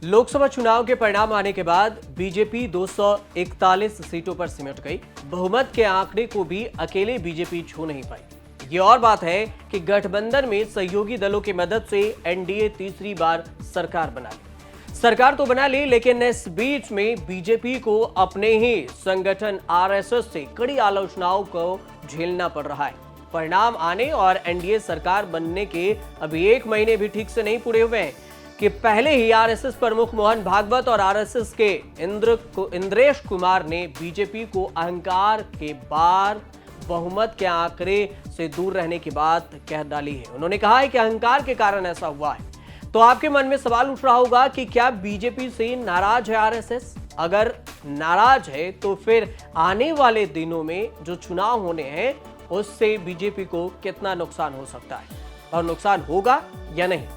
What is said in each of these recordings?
लोकसभा चुनाव के परिणाम आने के बाद बीजेपी 241 सीटों पर सिमट गई। बहुमत के आंकड़े को भी अकेले बीजेपी छू नहीं पाई। ये और बात है कि गठबंधन में सहयोगी दलों की मदद से एनडीए तीसरी बार सरकार बना ली। सरकार तो बना ली, लेकिन इस बीच में बीजेपी को अपने ही संगठन आरएसएस से कड़ी आलोचनाओं को झेलना पड़ रहा है। परिणाम आने और एनडीए सरकार बनने के अभी 1 महीने भी ठीक से नहीं पूरे हुए हैं कि पहले ही आरएसएस प्रमुख मोहन भागवत और आरएसएस के इंद्रेश कुमार ने बीजेपी को अहंकार के बार बहुमत के आंकड़े से दूर रहने की बात कह डाली है। उन्होंने कहा है कि अहंकार के कारण ऐसा हुआ है। तो आपके मन में सवाल उठ रहा होगा कि क्या बीजेपी से नाराज है आरएसएस? अगर नाराज है तो फिर आने वाले दिनों में जो चुनाव होने हैं उससे बीजेपी को कितना नुकसान हो सकता है और नुकसान होगा या नहीं।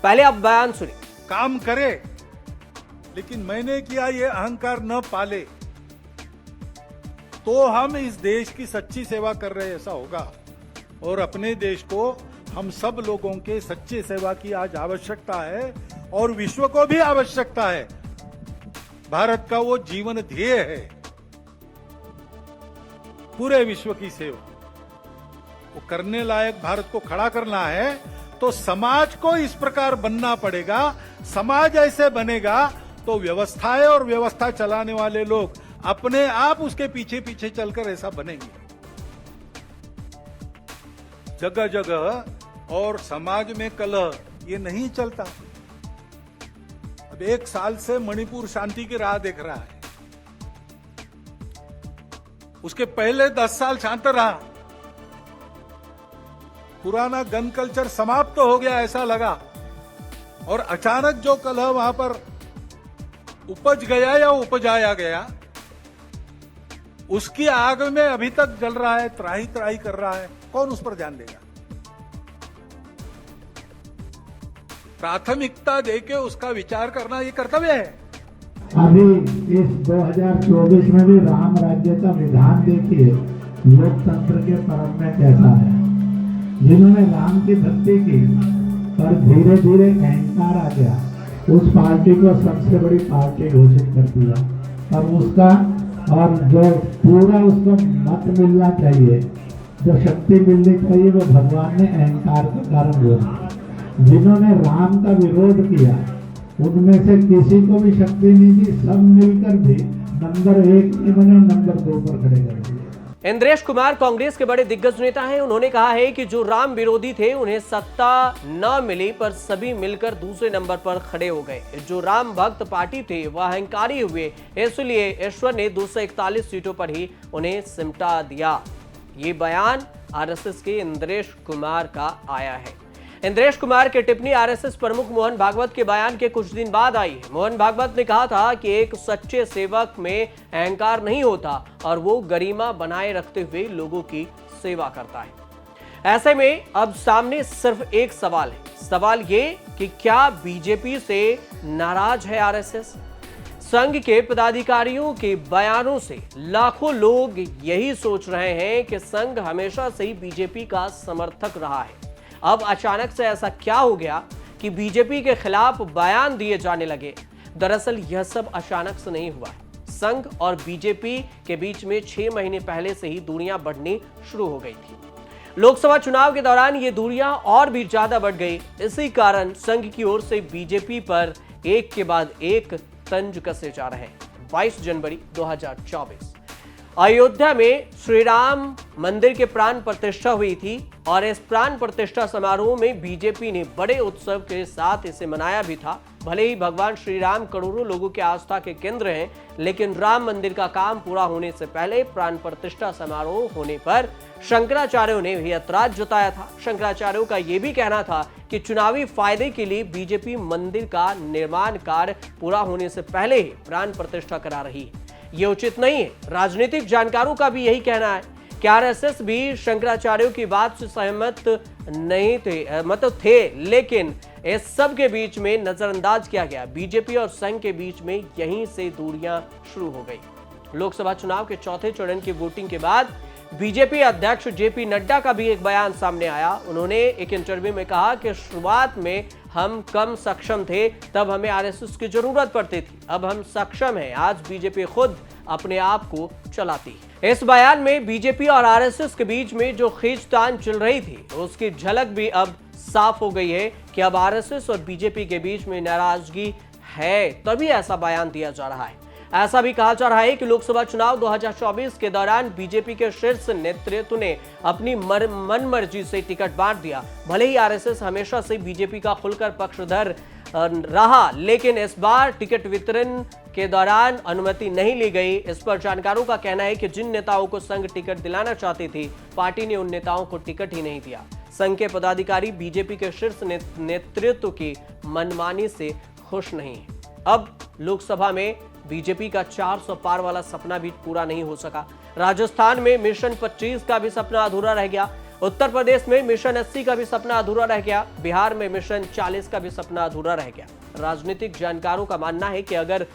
पहले आप बयान सुनिए। काम करे लेकिन मैंने किया ये अहंकार न पाले तो हम इस देश की सच्ची सेवा कर रहे ऐसा होगा। और अपने देश को हम सब लोगों के सच्चे सेवा की आज आवश्यकता है और विश्व को भी आवश्यकता है। भारत का वो जीवन ध्येय है पूरे विश्व की सेवा। वो करने लायक भारत को खड़ा करना है तो समाज को इस प्रकार बनना पड़ेगा। समाज ऐसे बनेगा तो व्यवस्थाएं और व्यवस्था चलाने वाले लोग अपने आप उसके पीछे पीछे चलकर ऐसा बनेंगे। जगह जगह और समाज में कलह ये नहीं चलता। अब 1 साल से मणिपुर शांति की राह देख रहा है। उसके पहले 10 साल शांत रहा। पुराना गन कल्चर समाप्त तो हो गया ऐसा लगा और अचानक जो कलह वहां पर उपज गया या उपजाया गया उसकी आग में अभी तक जल रहा है, त्राही त्राही कर रहा है। कौन उस पर ध्यान देगा? प्राथमिकता देके उसका विचार करना ये कर्तव्य है। अभी इस 2024 में भी राम राज्य का विधान देखिए लोकतंत्र के परम में कैसा है। जिन्होंने राम की भक्ति की पर धीरे धीरे अहंकार आ गया, उस पार्टी को सबसे बड़ी पार्टी घोषित कर दिया। और उसका और जो पूरा उसको मत मिलना चाहिए, जो शक्ति मिलनी चाहिए, वो भगवान ने अहंकार के कारण बोला। जिन्होंने राम का विरोध किया उनमें से किसी को भी शक्ति नहीं दी, सब मिलकर भी नंबर 1 नहीं बने, नंबर 2 पर खड़े कर दिए। इंद्रेश कुमार कांग्रेस के बड़े दिग्गज नेता हैं। उन्होंने कहा है कि जो राम विरोधी थे उन्हें सत्ता न मिली पर सभी मिलकर दूसरे नंबर पर खड़े हो गए। जो राम भक्त पार्टी थे वह अहंकारी हुए, इसलिए ईश्वर ने 241 सीटों पर ही उन्हें सिमटा दिया। ये बयान आरएसएस के इंद्रेश कुमार का आया है। इंद्रेश कुमार की टिप्पणी आरएसएस प्रमुख मोहन भागवत के बयान के कुछ दिन बाद आई है। मोहन भागवत ने कहा था कि एक सच्चे सेवक में अहंकार नहीं होता और वो गरिमा बनाए रखते हुए लोगों की सेवा करता है। ऐसे में अब सामने सिर्फ एक सवाल है। सवाल ये कि क्या बीजेपी से नाराज है आरएसएस? संघ के पदाधिकारियों के बयानों से लाखों लोग यही सोच रहे हैं कि संघ हमेशा से ही बीजेपी का समर्थक रहा है। अब अचानक से ऐसा क्या हो गया कि बीजेपी के खिलाफ बयान दिए जाने लगे? दरअसल यह सब अचानक से नहीं हुआ है। संघ और बीजेपी के बीच में 6 महीने पहले से ही दूरियां बढ़नी शुरू हो गई थी। लोकसभा चुनाव के दौरान ये दूरियां और भी ज्यादा बढ़ गई। इसी कारण संघ की ओर से बीजेपी पर एक के बाद एक तंज कसे जा रहे हैं। 22 जनवरी 2024 अयोध्या में श्री राम मंदिर के प्राण प्रतिष्ठा हुई थी और इस प्राण प्रतिष्ठा समारोह में बीजेपी ने बड़े उत्सव के साथ इसे मनाया भी था। भले ही भगवान श्री राम करोड़ों लोगों के आस्था के केंद्र हैं, लेकिन राम मंदिर का काम पूरा होने से पहले प्राण प्रतिष्ठा समारोह होने पर शंकराचार्यों ने भी ऐतराज जताया था। शंकराचार्यों का यह भी कहना था कि चुनावी फायदे के लिए बीजेपी मंदिर का निर्माण कार्य पूरा होने से पहले ही प्राण प्रतिष्ठा करा रही है। ये उचित नहीं है। राजनीतिक जानकारों का भी यही कहना है कि आरएसएस भी शंकराचार्यों की बात से सहमत नहीं थे, मतलब थे, लेकिन इस सब के बीच में नजरअंदाज किया गया। बीजेपी और संघ के बीच में यहीं से दूरियां शुरू हो गई। लोकसभा चुनाव के चौथे चरण की वोटिंग के बाद बीजेपी अध्यक्ष जेपी नड्डा का भी एक बयान सामने आया। उन्होंने एक इंटरव्यू में कहा कि शुरुआत में हम कम सक्षम थे तब हमें आरएसएस की जरूरत पड़ती थी, अब हम सक्षम हैं, आज बीजेपी खुद अपने आप को चलाती है। इस बयान में बीजेपी और आरएसएस के बीच में जो खींचतान चल रही थी उसकी झलक भी अब साफ हो गई है कि अब आरएसएस और बीजेपी के बीच में नाराजगी है, तभी ऐसा बयान दिया जा रहा है। ऐसा भी कहा जा रहा है कि लोकसभा चुनाव 2024 के दौरान बीजेपी के शीर्ष नेतृत्व ने अपनी मनमर्जी से टिकट बांट दिया। भले ही आरएसएस हमेशा से बीजेपी का खुलकर पक्षधर रहा, लेकिन इस बार टिकट वितरण के दौरान अनुमति नहीं ली गई। इस पर जानकारों का कहना है कि जिन नेताओं को संघ टिकट दिलाना चाहती थी, पार्टी ने उन नेताओं को टिकट ही नहीं दिया। संघ के पदाधिकारी बीजेपी के शीर्ष नेतृत्व की मनमानी से खुश नहीं है। अब लोकसभा में बीजेपी का 400 पार वाला सपना भी पूरा नहीं हो सका। राजस्थान में मिशन 25 का भी सपना अधूरा रह गया। उत्तर प्रदेश में मिशन 80 का भी सपना अधूरा रह गया। बिहार में मिशन 40 का भी सपना अधूरा रह गया। राजनीतिक जानकारों का मानना है कि अगर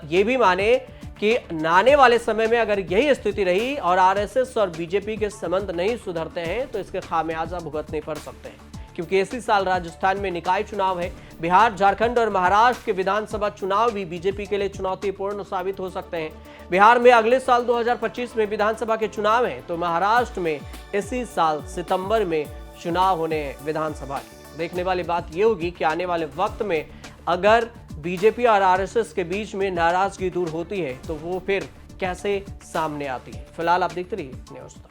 ये भी माने कि आने वाले समय में अगर यही स्थिति रही और आरएसएस और बीजेपी के संबंध नहीं सुधरते हैं तो इसके खामियाजा भुगतने पड़ सकते हैं, क्योंकि इसी साल राजस्थान में निकाय चुनाव है। बिहार, झारखंड और महाराष्ट्र के विधानसभा चुनाव भी बीजेपी के लिए चुनौतीपूर्ण साबित हो सकते हैं। बिहार में अगले साल 2025 में विधानसभा के चुनाव हैं, तो महाराष्ट्र में इसी साल सितंबर में चुनाव होने हैं विधानसभा के। देखने वाली बात यह होगी कि आने वाले वक्त में अगर बीजेपी और आरएसएस के बीच में नाराजगी दूर होती है तो वो फिर कैसे सामने आती है। फिलहाल आप देखते रहिए न्यूज़।